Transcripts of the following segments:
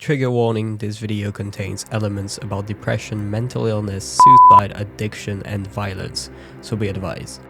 Trigger warning, this video contains elements about depression, mental illness, suicide, addiction, and violence, so be advised.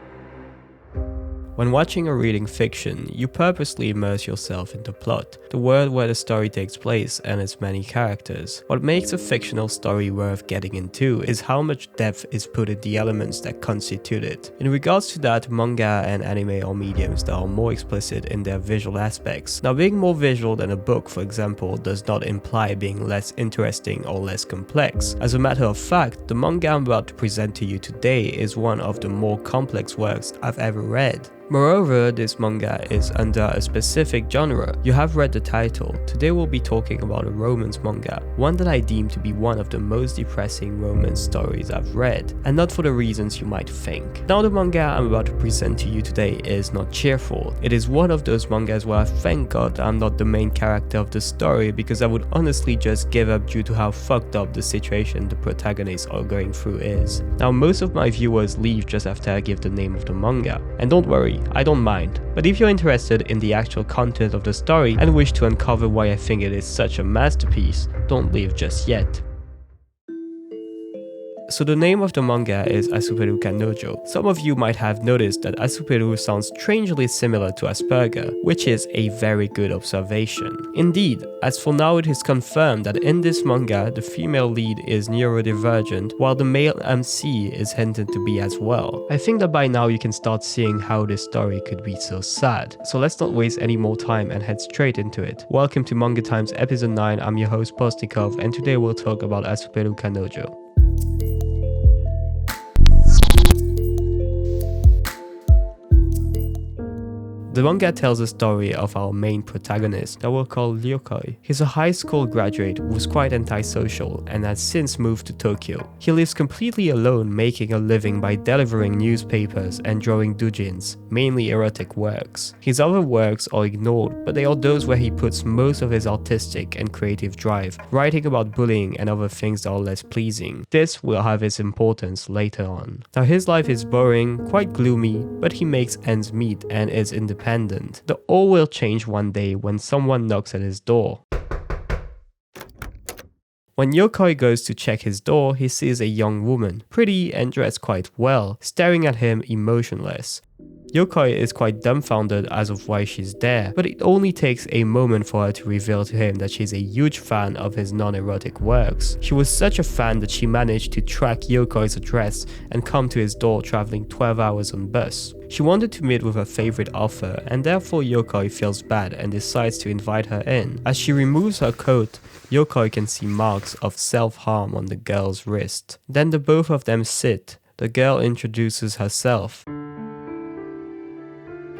When watching or reading fiction, you purposely immerse yourself in the plot, the world where the story takes place and its many characters. What makes a fictional story worth getting into is how much depth is put in the elements that constitute it. In regards to that, manga and anime are mediums that are more explicit in their visual aspects. Now, being more visual than a book, for example, does not imply being less interesting or less complex. As a matter of fact, the manga I'm about to present to you today is one of the more complex works I've ever read. Moreover, this manga is under a specific genre. You have read the title. Today we'll be talking about a romance manga, one that I deem to be one of the most depressing romance stories I've read, and not for the reasons you might think. Now, the manga I'm about to present to you today is not cheerful. It is one of those mangas where I thank God I'm not the main character of the story, because I would honestly just give up due to how fucked up the situation the protagonists are going through is. Now, most of my viewers leave just after I give the name of the manga, and don't worry, I don't mind. But if you're interested in the actual content of the story and wish to uncover why I think it is such a masterpiece, don't leave just yet. So the name of the manga is Asuperu Kanojo. Some of you might have noticed that Asuperu sounds strangely similar to Asperger, which is a very good observation. Indeed, as for now it is confirmed that in this manga, the female lead is neurodivergent, while the male MC is hinted to be as well. I think that by now you can start seeing how this story could be so sad. So let's not waste any more time and head straight into it. Welcome to MangaTimes episode 9, I'm your host Postnikov, and today we'll talk about Asuperu Kanojo. The manga tells the story of our main protagonist that we'll call Ryokoi. He's a high school graduate who's quite antisocial and has since moved to Tokyo. He lives completely alone, making a living by delivering newspapers and drawing doujins, mainly erotic works. His other works are ignored, but they are those where he puts most of his artistic and creative drive, writing about bullying and other things that are less pleasing. This will have its importance later on. Now, his life is boring, quite gloomy, but he makes ends meet and is independent. The all will change one day when someone knocks at his door. When Ryokoi goes to check his door, he sees a young woman, pretty and dressed quite well, staring at him emotionless. Ryokoi is quite dumbfounded as of why she's there, but it only takes a moment for her to reveal to him that she's a huge fan of his non-erotic works. She was such a fan that she managed to track Yokoi's address and come to his door, traveling 12 hours on bus. She wanted to meet with her favorite author, and therefore Ryokoi feels bad and decides to invite her in. As she removes her coat, Ryokoi can see marks of self-harm on the girl's wrist. Then the both of them sit. The girl introduces herself.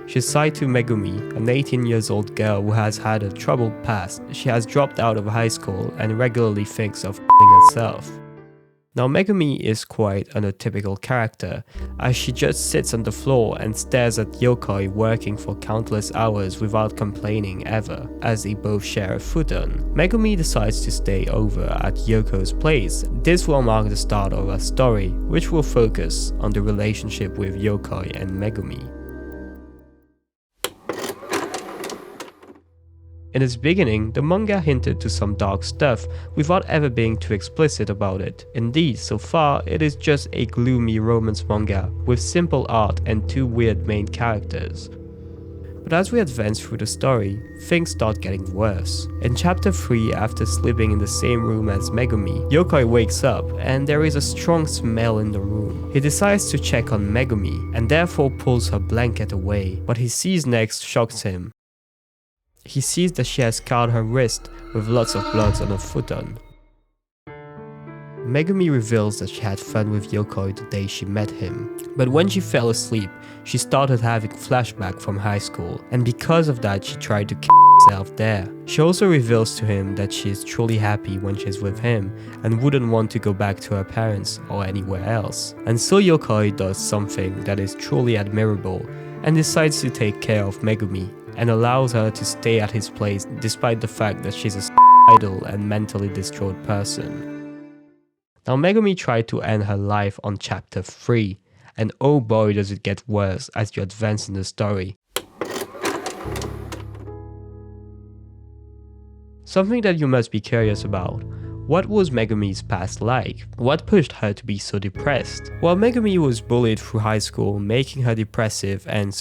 She's Saito Megumi, an 18-year-old girl who has had a troubled past. She has dropped out of high school and regularly thinks of killing herself. Now, Megumi is quite an atypical character, as she just sits on the floor and stares at Ryokoi working for countless hours without complaining ever, as they both share a futon. Megumi decides to stay over at Yoko's place. This will mark the start of our story, which will focus on the relationship with Ryokoi and Megumi. In its beginning, the manga hinted to some dark stuff without ever being too explicit about it. Indeed, so far, it is just a gloomy romance manga with simple art and two weird main characters. But as we advance through the story, things start getting worse. In chapter 3, after sleeping in the same room as Megumi, Ryokoi wakes up and there is a strong smell in the room. He decides to check on Megumi and therefore pulls her blanket away. What he sees next shocks him. He sees that she has scarred her wrist with lots of blood on her futon. Megumi reveals that she had fun with Ryokoi the day she met him, but when she fell asleep, she started having flashbacks from high school, and because of that she tried to kill herself there. She also reveals to him that she is truly happy when she's with him and wouldn't want to go back to her parents or anywhere else. And so Ryokoi does something that is truly admirable and decides to take care of Megumi and allows her to stay at his place despite the fact that she's a idle and mentally distraught person. Now, Megumi tried to end her life on chapter 3, and oh boy does it get worse as you advance in the story. Something that you must be curious about. What was Megumi's past like? What pushed her to be so depressed? Well, Megumi was bullied through high school, making her depressive and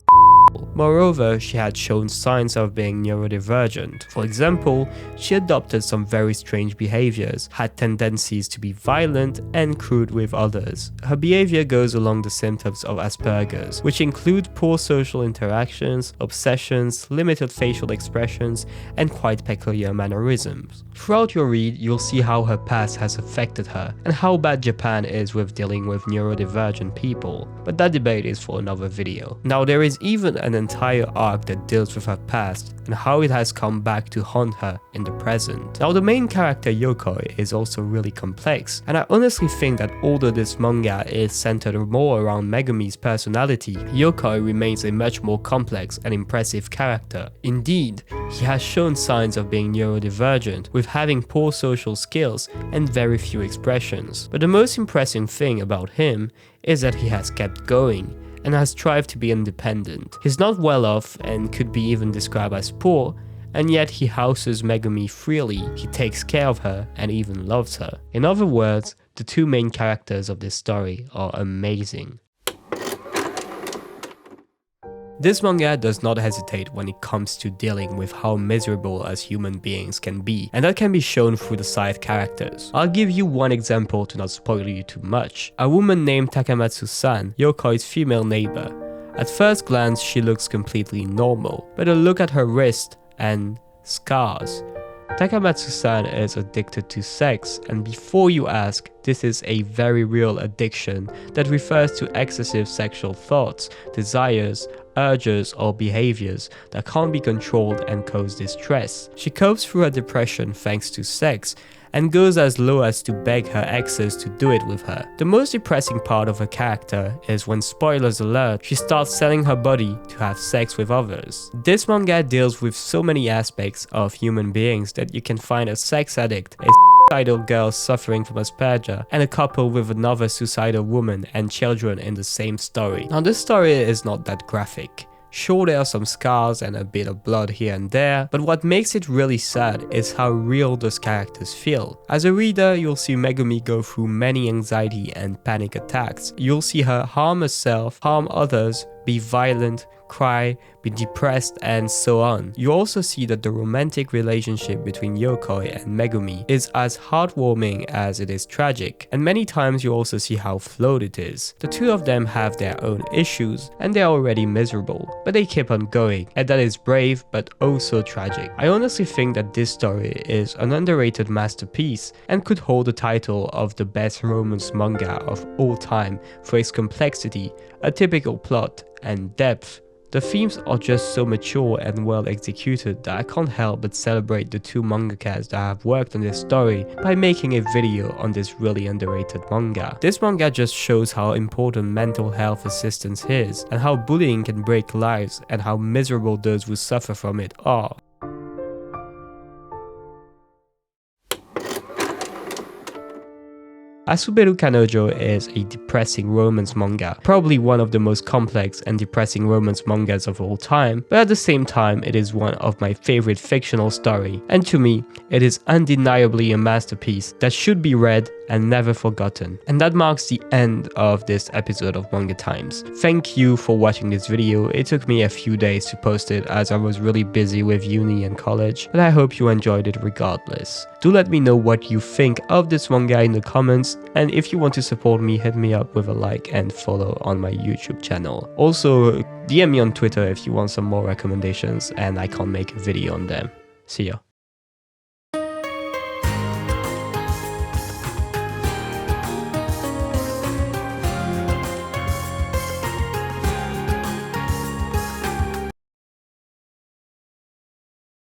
moreover, she had shown signs of being neurodivergent. For example, she adopted some very strange behaviors, had tendencies to be violent and crude with others. Her behavior goes along the symptoms of Asperger's, which include poor social interactions, obsessions, limited facial expressions, and quite peculiar mannerisms. Throughout your read, you'll see how her past has affected her, and how bad Japan is with dealing with neurodivergent people, but that debate is for another video. Now, there is even an entire arc that deals with her past and how it has come back to haunt her in the present. Now, the main character Yokoi is also really complex, and I honestly think that although this manga is centered more around Megumi's personality, Yokoi remains a much more complex and impressive character. Indeed, he has shown signs of being neurodivergent, with having poor social skills and very few expressions. But the most impressive thing about him is that he has kept going and has strived to be independent. He's not well off and could be even described as poor, and yet he houses Megumi freely, he takes care of her and even loves her. In other words, the two main characters of this story are amazing. This manga does not hesitate when it comes to dealing with how miserable as human beings can be, and that can be shown through the side characters. I'll give you one example to not spoil you too much. A woman named Takamatsu-san, Yokoi's female neighbor. At first glance, she looks completely normal, but a look at her wrist and scars. Takamatsu-san is addicted to sex, and before you ask, this is a very real addiction that refers to excessive sexual thoughts, desires, urges or behaviors that can't be controlled and cause distress. She copes through her depression thanks to sex, and goes as low as to beg her exes to do it with her. The most depressing part of her character is when, spoilers alert, she starts selling her body to have sex with others. This manga deals with so many aspects of human beings that you can find a sex addict, a suicidal girl suffering from Asperger, and a couple with another suicidal woman and children in the same story. Now, this story is not that graphic. Sure, there are some scars and a bit of blood here and there, but what makes it really sad is how real those characters feel. As a reader, you'll see Megumi go through many anxiety and panic attacks. You'll see her harm herself, harm others, be violent, cry, be depressed, and so on. You also see that the romantic relationship between Yokoi and Megumi is as heartwarming as it is tragic, and many times you also see how flawed it is. The two of them have their own issues, and they're already miserable, but they keep on going, and that is brave but also tragic. I honestly think that this story is an underrated masterpiece and could hold the title of the best romance manga of all time for its complexity, a typical plot, and depth. The themes are just so mature and well executed that I can't help but celebrate the two mangakas that have worked on this story by making a video on this really underrated manga. This manga just shows how important mental health assistance is, and how bullying can break lives, and how miserable those who suffer from it are. Asuberu Kanojo is a depressing romance manga, probably one of the most complex and depressing romance mangas of all time, but at the same time it is one of my favorite fictional story, and to me, it is undeniably a masterpiece that should be read and never forgotten. And that marks the end of this episode of MangaTimes. Thank you for watching this video. It took me a few days to post it as I was really busy with uni and college, but I hope you enjoyed it regardless. Do let me know what you think of this manga in the comments, and if you want to support me, hit me up with a like and follow on my YouTube channel. Also, DM me on Twitter if you want some more recommendations and I can't make a video on them. See ya.